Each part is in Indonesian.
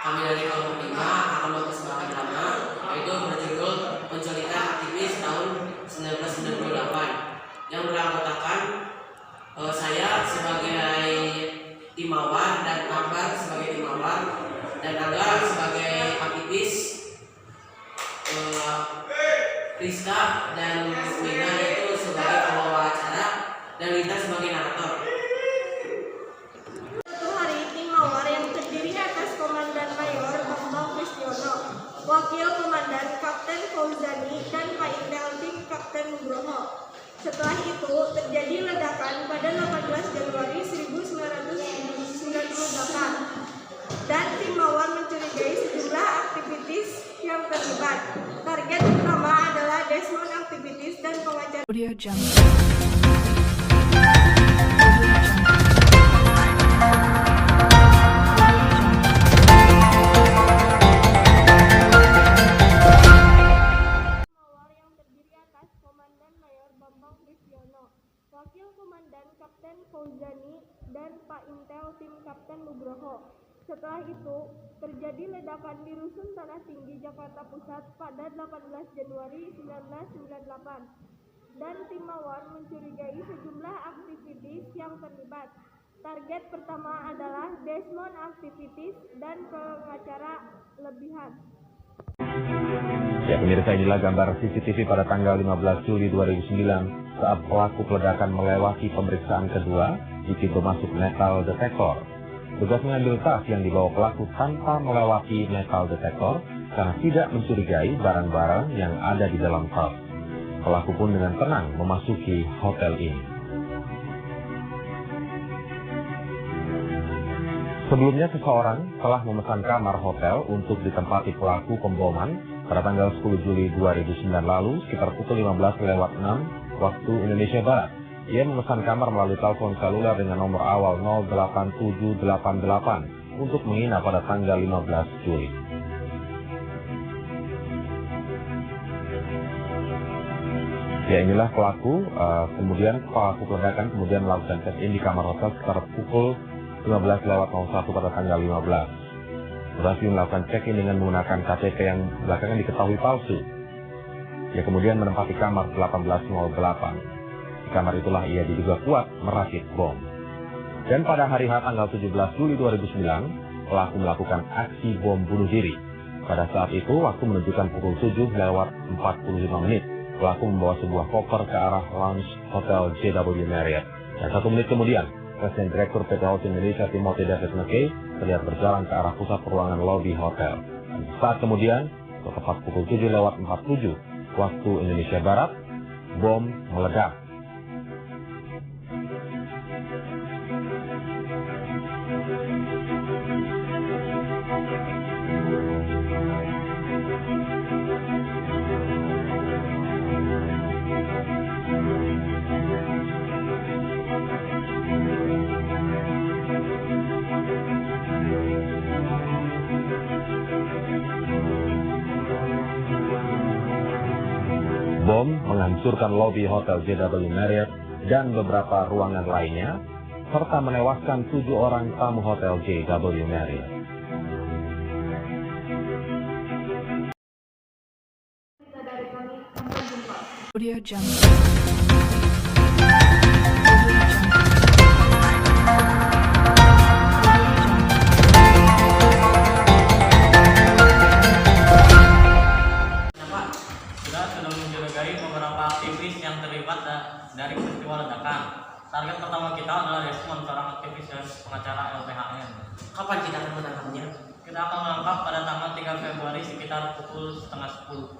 kami dari kelompok 5 akan mempersembahkan drama yaitu berjudul Penculikan Aktivis tahun 1998 yang beranggotakan saya sebagai tim mawar dan Akbar sebagai tim mawar dan Aga sebagai aktivis, Rizka dan Mina itu sebagai pembawa acara dan Rita sebagai narator. Suatu hari tim mawar yang terdiri atas Komandan Mayor Bambang Kristiono, Wakil Komandan Kapten Fauzani dan Pak Intel tim Kapten Nugroho. Setelah itu terjadi ledakan pada 18 Januari 1998 dan tim mawar mencurigai sejumlah aktivitas yang terlibat. Target pertama adalah Desmond Activities dan pengacara. Audio Jungle. Wakil Komandan Kapten Fauzani dan Pak Intel tim Kapten Nugroho. Setelah itu, terjadi ledakan di Rusun Tanah Tinggi, Jakarta Pusat pada 18 Januari 1998 dan tim mawar mencurigai sejumlah aktivitas yang terlibat. Target pertama adalah Desmond Activities dan pengacara lebihan. Ya, pemirsa, inilah gambar CCTV pada tanggal 15 Juli 2009 saat pelaku peledakan melewati pemeriksaan kedua di pintu masuk metal detektor. Tugas mengambil tas yang dibawa pelaku tanpa melewati metal detektor karena tidak mencurigai barang-barang yang ada di dalam tas. Pelaku pun dengan tenang memasuki hotel ini. Sebelumnya seseorang telah memesan kamar hotel untuk ditempati pelaku pemboman pada tanggal 10 Juli 2009 lalu sekitar pukul 15:06 waktu Indonesia Barat. Ia memesan kamar melalui telepon seluler dengan nomor awal 08788 untuk menginap pada tanggal 15 Juli. Ya, inilah pelaku, kemudian pelaku peledakan kemudian melakukan check-in di kamar hotel sekitar pukul 15:01 pada tanggal 15. Berhasil melakukan check-in dengan menggunakan KTP yang belakangan diketahui palsu. Ia kemudian menempati kamar 1808. Di kamar itulah ia diduga kuat merakit bom. Dan pada hari H tanggal 17 Juli 2009, pelaku melakukan aksi bom bunuh diri. Pada saat itu, waktu menunjukkan pukul 7:45 menit. Pelaku membawa sebuah koper ke arah lounge Hotel JW Marriott. Dan 1 menit kemudian, Presiden Direktur PT Hotel Indonesia Timothy David McKay terlihat berjalan ke arah pusat ruangan lobi hotel. Dan saat kemudian, tepat pukul 7:47 waktu Indonesia Barat, bom meledak. Bom menghancurkan lobi Hotel JW Marriott dan beberapa ruangan lainnya, serta menewaskan 7 orang tamu Hotel JW Marriott. Audio Jungle. Beberapa aktivis yang terlibat dari peristiwa ledakan. Target pertama kita adalah Desmond, seorang aktivis dan pengacara LPHN. Kapan kita akan menangkapnya? Kita akan menangkap pada tanggal 3 Februari sekitar pukul 9:30.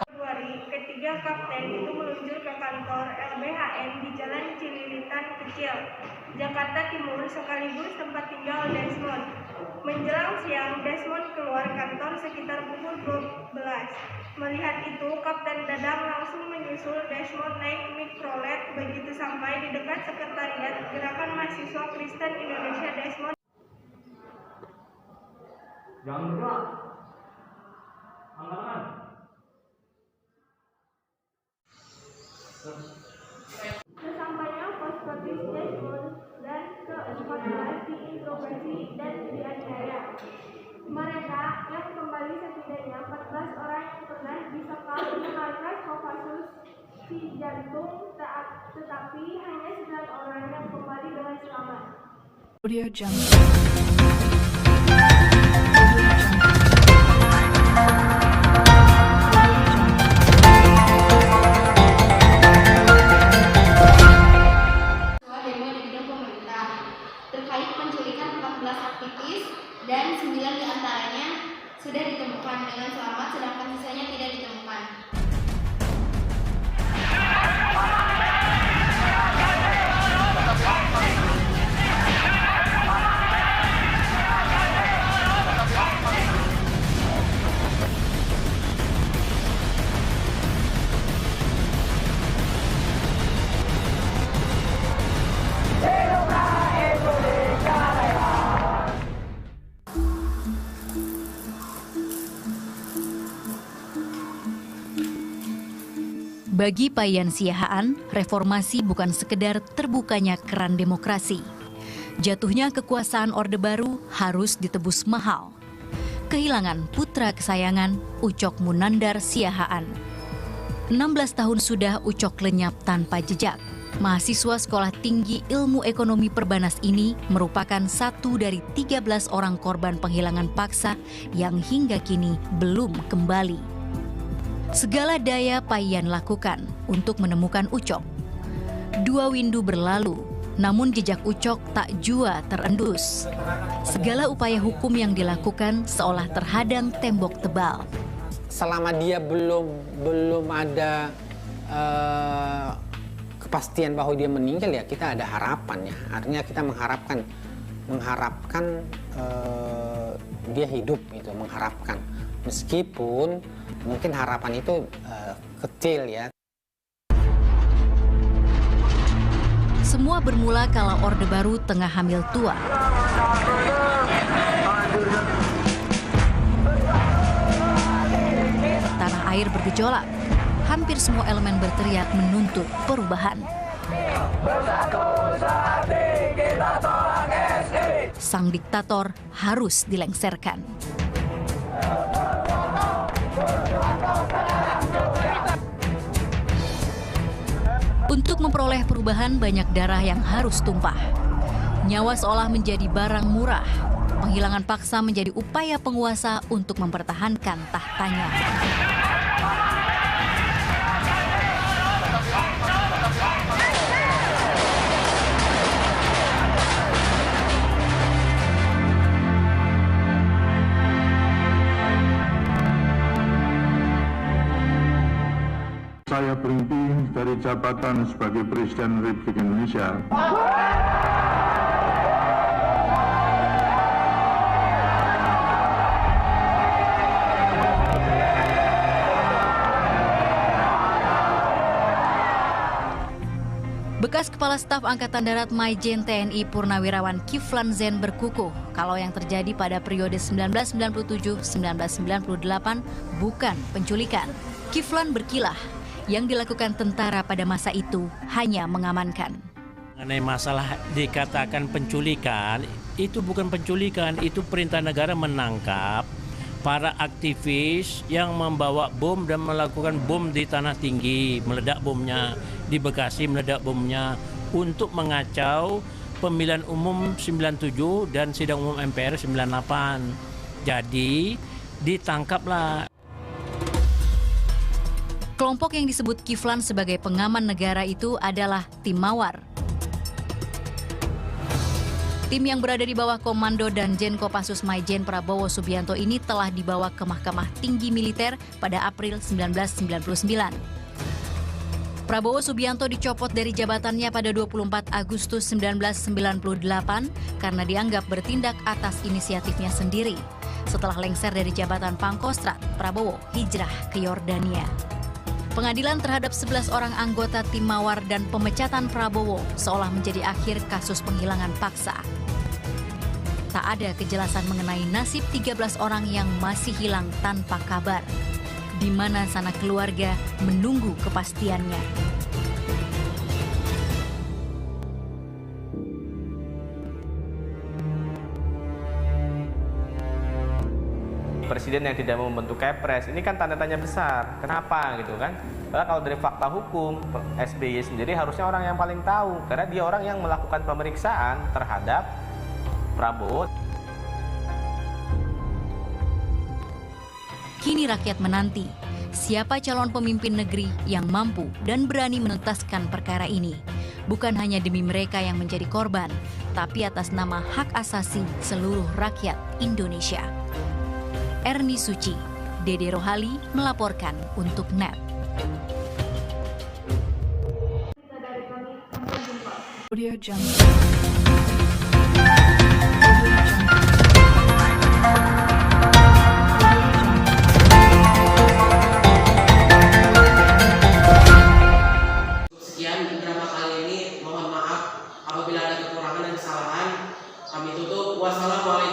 Februari, ketiga kapten itu meluncur ke kantor LBHN di Jalan Cililitan Kecil, Jakarta Timur, sekaligus tempat tinggal Desmond. Menjelang siang, Desmond keluar kantor sekitar pukul 12. Melihat itu, Kapten Dadang langsung menyusul Desmond naik mikrolet. Begitu sampai di dekat sekretariat Gerakan Mahasiswa Kristen Indonesia, Desmond Jangan bergerak. Angkat. Sesampainya Poskotis Desmond dan keempat Mereka yang kembali setidaknya 14 orang yang pernah disekap di markas Kopassus si jantung, tetapi hanya 9 orang yang kembali dengan selamat. Audio Jungle. Terkait penculikan 14 aktivis dan 9 diantaranya sudah ditemukan dengan selamat, sedangkan sisanya tidak ditemukan. Bagi Payan Siahaan, reformasi bukan sekedar terbukanya keran demokrasi. Jatuhnya kekuasaan Orde Baru harus ditebus mahal. Kehilangan putra kesayangan Ucok Munandar Siahaan. 16 tahun sudah Ucok lenyap tanpa jejak. Mahasiswa Sekolah Tinggi Ilmu Ekonomi Perbanas ini merupakan satu dari 13 orang korban penghilangan paksa yang hingga kini belum kembali. Segala daya Payan lakukan untuk menemukan Ucok. 2 windu berlalu, namun jejak Ucok tak jua terendus. Segala upaya hukum yang dilakukan seolah terhadang tembok tebal. Selama dia belum ada kepastian bahwa dia meninggal, ya kita ada harapan ya. Artinya kita mengharapkan dia hidup, itu mengharapkan. Meskipun mungkin harapan itu kecil ya. Semua bermula kala Orde Baru tengah hamil tua. Tanah air bergejolak. Hampir semua elemen berteriak menuntut perubahan. Sang diktator harus dilengsarkan. Untuk memperoleh perubahan, banyak darah yang harus tumpah. Nyawa seolah menjadi barang murah. Penghilangan paksa menjadi upaya penguasa untuk mempertahankan tahtanya. Saya berhenti dari jabatan sebagai Presiden Republik Indonesia. Bekas Kepala Staf Angkatan Darat Maijen TNI Purnawirawan Kiflan Zen berkukuh kalau yang terjadi pada periode 1997-1998 bukan penculikan. Kiflan berkilah, yang dilakukan tentara pada masa itu hanya mengamankan. Mengenai masalah dikatakan penculikan, itu bukan penculikan, itu perintah negara menangkap para aktivis yang membawa bom dan melakukan bom di Tanah Tinggi, meledak bomnya, di Bekasi meledak bomnya, untuk mengacau pemilihan umum 97 dan sidang umum MPR 98. Jadi ditangkaplah. Kelompok yang disebut Kiflan sebagai pengaman negara itu adalah Tim Mawar. Tim yang berada di bawah komando dan Jen Kopassus Maijen Prabowo Subianto ini telah dibawa ke Mahkamah Tinggi Militer pada April 1999. Prabowo Subianto dicopot dari jabatannya pada 24 Agustus 1998 karena dianggap bertindak atas inisiatifnya sendiri. Setelah lengser dari jabatan Pangkostrat, Prabowo hijrah ke Yordania. Pengadilan terhadap 11 orang anggota Tim Mawar dan pemecatan Prabowo seolah menjadi akhir kasus penghilangan paksa. Tak ada kejelasan mengenai nasib 13 orang yang masih hilang tanpa kabar. Di mana sanak keluarga menunggu kepastiannya. presiden yang tidak mau membentuk Kepres. Ini kan tanda tanya besar. Kenapa gitu kan? Padahal kalau dari fakta hukum, SBY sendiri harusnya orang yang paling tahu, karena dia orang yang melakukan pemeriksaan terhadap Prabowo. Kini rakyat menanti siapa calon pemimpin negeri yang mampu dan berani menuntaskan perkara ini. Bukan hanya demi mereka yang menjadi korban, tapi atas nama hak asasi seluruh rakyat Indonesia. Erni Suci, Dede Rohali melaporkan untuk NET. Audio Jungle. Sekian drama kali ini, mohon maaf apabila ada kekurangan dan kesalahan. Kami tutup. Wassalamualaikum.